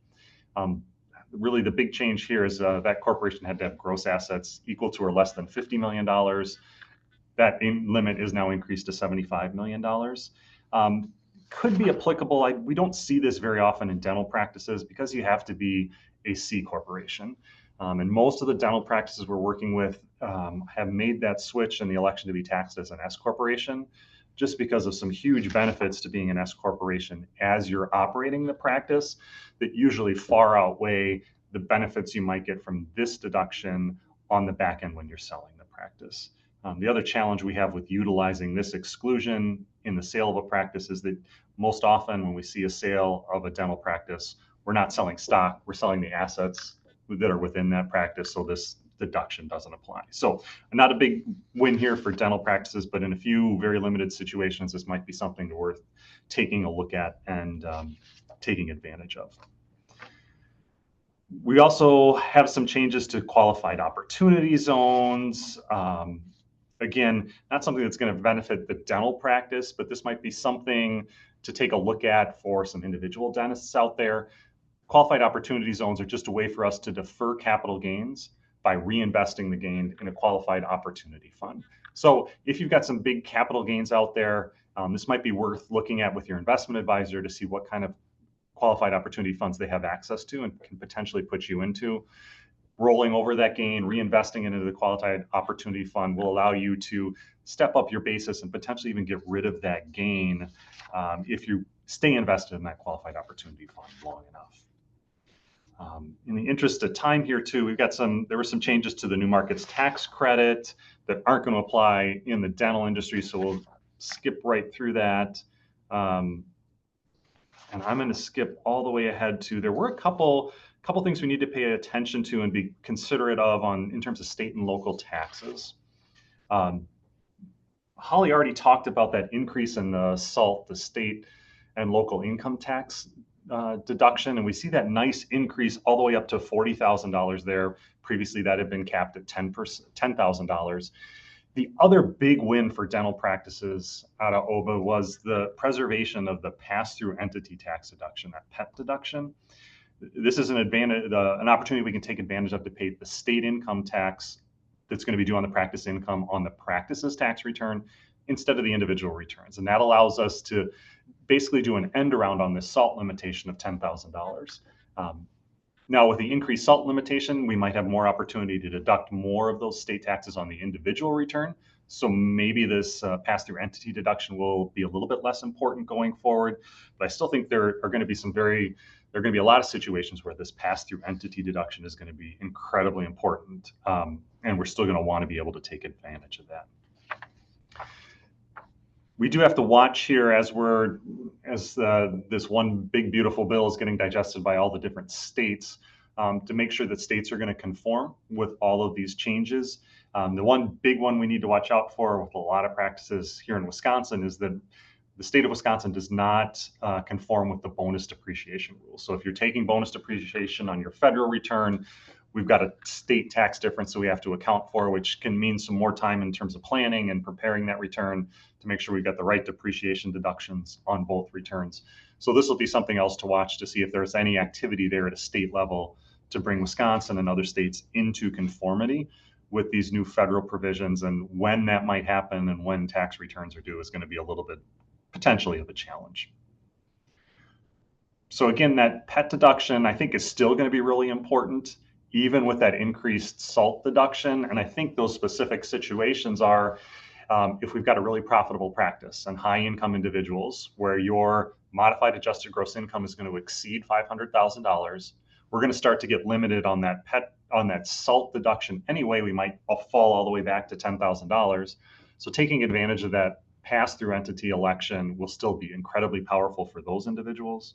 Really, the big change here is that corporation had to have gross assets equal to or less than $50 million. That limit is now increased to $75 million. Could be applicable. We don't see this very often in dental practices because you have to be a C corporation. And most of the dental practices we're working with have made that switch in the election to be taxed as an S corporation, just because of some huge benefits to being an S corporation as you're operating the practice that usually far outweigh the benefits you might get from this deduction on the back end when you're selling the practice. The other challenge we have with utilizing this exclusion in the sale of a practice is that most often when we see a sale of a dental practice, we're not selling stock, we're selling the assets that are within that practice, so this deduction doesn't apply. So not a big win here for dental practices, but in a few very limited situations, this might be something worth taking a look at and taking advantage of. We also have some changes to qualified opportunity zones. Again, not something that's going to benefit the dental practice, but this might be something to take a look at for some individual dentists out there. Qualified opportunity zones are just a way for us to defer capital gains by reinvesting the gain in a qualified opportunity fund. So if you've got some big capital gains out there, this might be worth looking at with your investment advisor to see what kind of qualified opportunity funds they have access to and can potentially put you into. Rolling over that gain, reinvesting it into the qualified opportunity fund will allow you to step up your basis and potentially even get rid of that gain if you stay invested in that qualified opportunity fund long enough. In the interest of time here too, there were some changes to the new markets tax credit that aren't going to apply in the dental industry, so we'll skip right through that. And I'm going to skip all the way ahead to, there were a couple things we need to pay attention to and be considerate of in terms of state and local taxes. Holly already talked about that increase in the SALT, the state and local income tax deduction, and we see that nice increase all the way up to $40,000 there. Previously, that had been capped at $10,000. The other big win for dental practices out of OBA was the preservation of the pass-through entity tax deduction, that PET deduction. This is an opportunity we can take advantage of to pay the state income tax that's going to be due on the practice income on the practice's tax return instead of the individual returns. And that allows us to basically do an end around on this SALT limitation of $10,000. Now, with the increased SALT limitation, we might have more opportunity to deduct more of those state taxes on the individual return. So maybe this pass-through entity deduction will be a little bit less important going forward. But I still think there are going to be a lot of situations where this pass-through entity deduction is going to be incredibly important, and we're still going to want to be able to take advantage of that. We do have to watch here as this one big beautiful bill is getting digested by all the different states to make sure that states are going to conform with all of these changes. The one big one we need to watch out for with a lot of practices here in Wisconsin is that the state of Wisconsin does not conform with the bonus depreciation rules. So if you're taking bonus depreciation on your federal return, we've got a state tax difference that we have to account for, which can mean some more time in terms of planning and preparing that return to make sure we've got the right depreciation deductions on both returns. So this will be something else to watch to see if there's any activity there at a state level to bring Wisconsin and other states into conformity with these new federal provisions. And when that might happen and when tax returns are due is going to be a little bit potentially of a challenge. So again, that PET deduction I think is still going to be really important, even with that increased SALT deduction. And I think those specific situations are if we've got a really profitable practice and high income individuals where your modified adjusted gross income is going to exceed $500,000, we're going to start to get limited on that SALT deduction anyway. We might fall all the way back to $10,000. So taking advantage of that pass-through entity election will still be incredibly powerful for those individuals.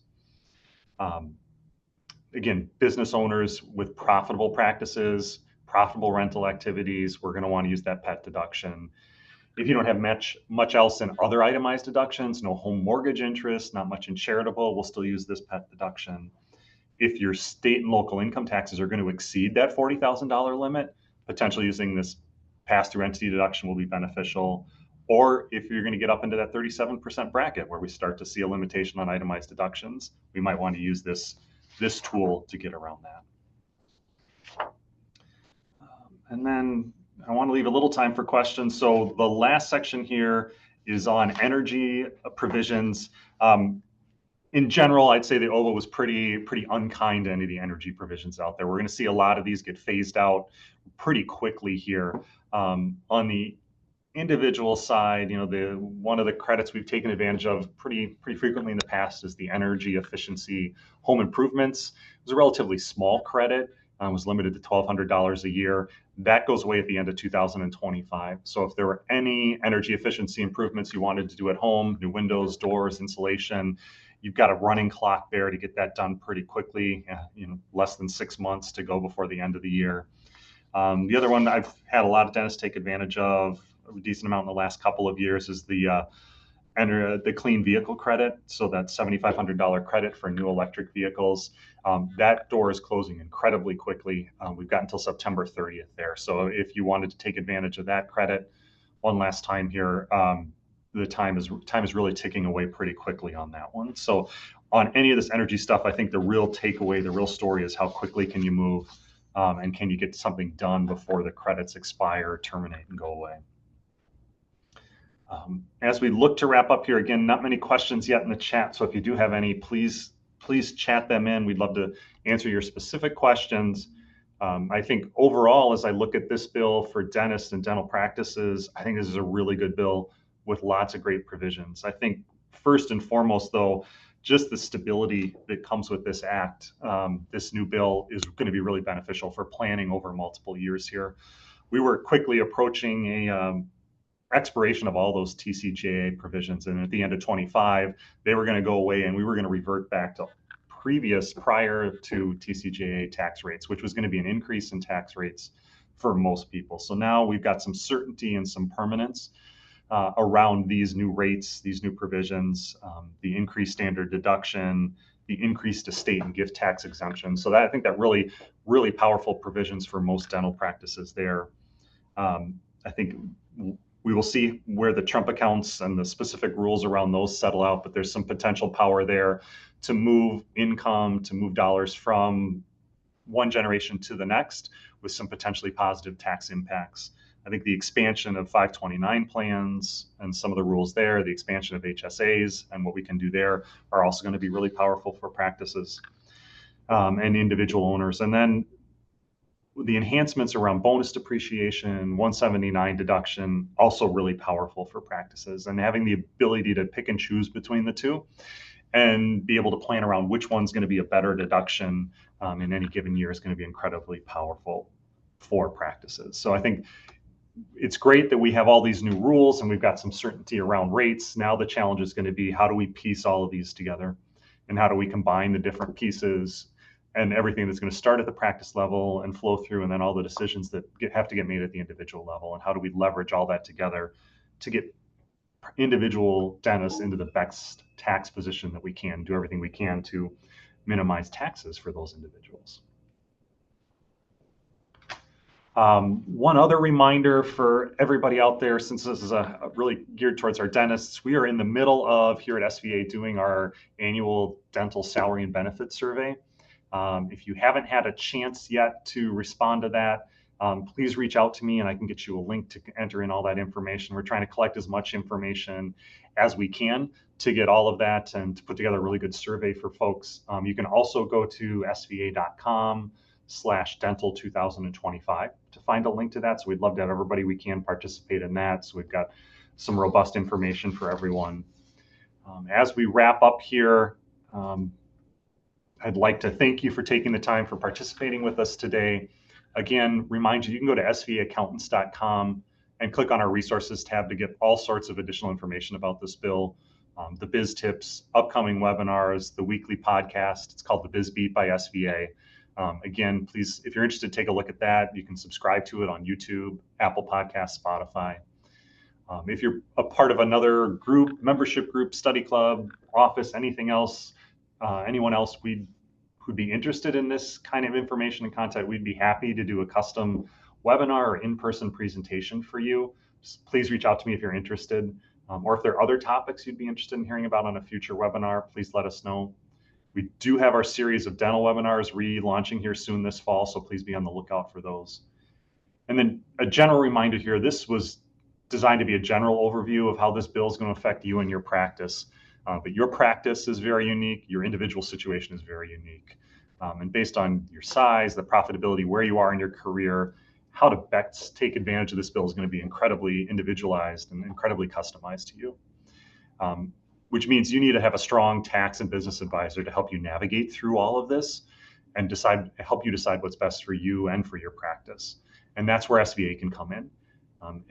Again, business owners with profitable practices, profitable rental activities, we're going to want to use that PET deduction. If you don't have much else in other itemized deductions, no home mortgage interest, not much in charitable, we'll still use this PET deduction. If your state and local income taxes are going to exceed that $40,000 limit, potentially using this pass-through entity deduction will be beneficial. Or if you're going to get up into that 37% bracket where we start to see a limitation on itemized deductions, we might want to use this tool to get around that. And then I want to leave a little time for questions. So the last section here is on energy provisions. In general, I'd say the OVA was pretty unkind to any of the energy provisions out there. We're going to see a lot of these get phased out pretty quickly here. On the individual side, one of the credits we've taken advantage of pretty frequently in the past is the energy efficiency home improvements. It was a relatively small credit, was limited to $1,200 a year. That goes away at the end of 2025. So if there were any energy efficiency improvements you wanted to do at home, new windows, doors, insulation, you've got a running clock there to get that done pretty quickly, less than 6 months to go before the end of the year. The other one I've had a lot of dentists take advantage of a decent amount in the last couple of years is the clean vehicle credit. So that $7,500 credit for new electric vehicles. That door is closing incredibly quickly. We've got until September 30th there. So if you wanted to take advantage of that credit one last time here, the time is really ticking away pretty quickly on that one. So on any of this energy stuff, I think the real takeaway, the real story is how quickly can you move And can you get something done before the credits expire, terminate, and go away? As we look to wrap up here, again, not many questions yet in the chat. So if you do have any, please chat them in. We'd love to answer your specific questions. I think overall, as I look at this bill for dentists and dental practices, I think this is a really good bill with lots of great provisions. I think first and foremost, though, just the stability that comes with this act, this new bill is going to be really beneficial for planning over multiple years here. We were quickly approaching a expiration of all those TCJA provisions, and at the end of 25, they were going to go away, and we were going to revert back to prior to TCJA tax rates, which was going to be an increase in tax rates for most people. So now we've got some certainty and some permanence around these new rates, these new provisions, the increased standard deduction, the increased estate and gift tax exemption. So that, I think that really powerful provisions for most dental practices there. I think we will see where the Trump accounts and the specific rules around those settle out, but there's some potential power there to move income, to move dollars from one generation to the next with some potentially positive tax impacts. I think the expansion of 529 plans and some of the rules there, the expansion of HSAs and what we can do there are also going to be really powerful for practices and individual owners. And then the enhancements around bonus depreciation, 179 deduction, also really powerful for practices, and having the ability to pick and choose between the two and be able to plan around which one's going to be a better deduction in any given year is going to be incredibly powerful for practices. So I think it's great that we have all these new rules and we've got some certainty around rates. Now the challenge is going to be, how do we piece all of these together, and how do we combine the different pieces and everything that's going to start at the practice level and flow through, and then all the decisions that have to get made at the individual level, and how do we leverage all that together to get individual dentists into the best tax position that we can, do everything we can to minimize taxes for those individuals. One other reminder for everybody out there, since this is really geared towards our dentists, we are in the middle of, here at SVA, doing our annual dental salary and benefits survey. If you haven't had a chance yet to respond to that, please reach out to me and I can get you a link to enter in all that information. We're trying to collect as much information as we can to get all of that and to put together a really good survey for folks. You can also go to sva.com/dental 2025 to find a link to that. So we'd love to have everybody we can participate in that. So we've got some robust information for everyone. As we wrap up here, I'd like to thank you for taking the time for participating with us today. Again, remind you can go to svaccountants.com and click on our resources tab to get all sorts of additional information about this bill, the biz tips, upcoming webinars, the weekly podcast. It's called the Biz Beat by SVA. Again, please, if you're interested, take a look at that. You can subscribe to it on YouTube, Apple Podcasts, Spotify. If you're a part of another group, membership group, study club, office, anything else, anyone else who'd be interested in this kind of information and content, we'd be happy to do a custom webinar or in-person presentation for you. Just please reach out to me if you're interested, or if there are other topics you'd be interested in hearing about on a future webinar, please let us know. We do have our series of dental webinars relaunching here soon this fall, so please be on the lookout for those. And then a general reminder here, this was designed to be a general overview of how this bill is going to affect you and your practice. But your practice is very unique. Your individual situation is very unique. And based on your size, the profitability, where you are in your career, how to best take advantage of this bill is going to be incredibly individualized and incredibly customized to you. Which means you need to have a strong tax and business advisor to help you navigate through all of this and help you decide what's best for you and for your practice. And that's where SVA can come in.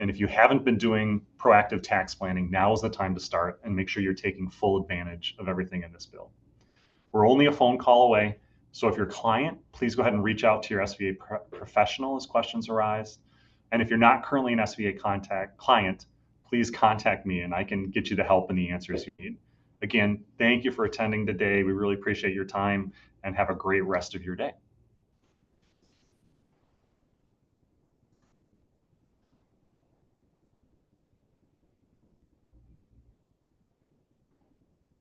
And if you haven't been doing proactive tax planning, now is the time to start and make sure you're taking full advantage of everything in this bill. We're only a phone call away. So if you're a client, please go ahead and reach out to your SVA professional as questions arise. And if you're not currently an SVA client, please contact me and I can get you the help and the answers you need. Again, thank you for attending today. We really appreciate your time and have a great rest of your day.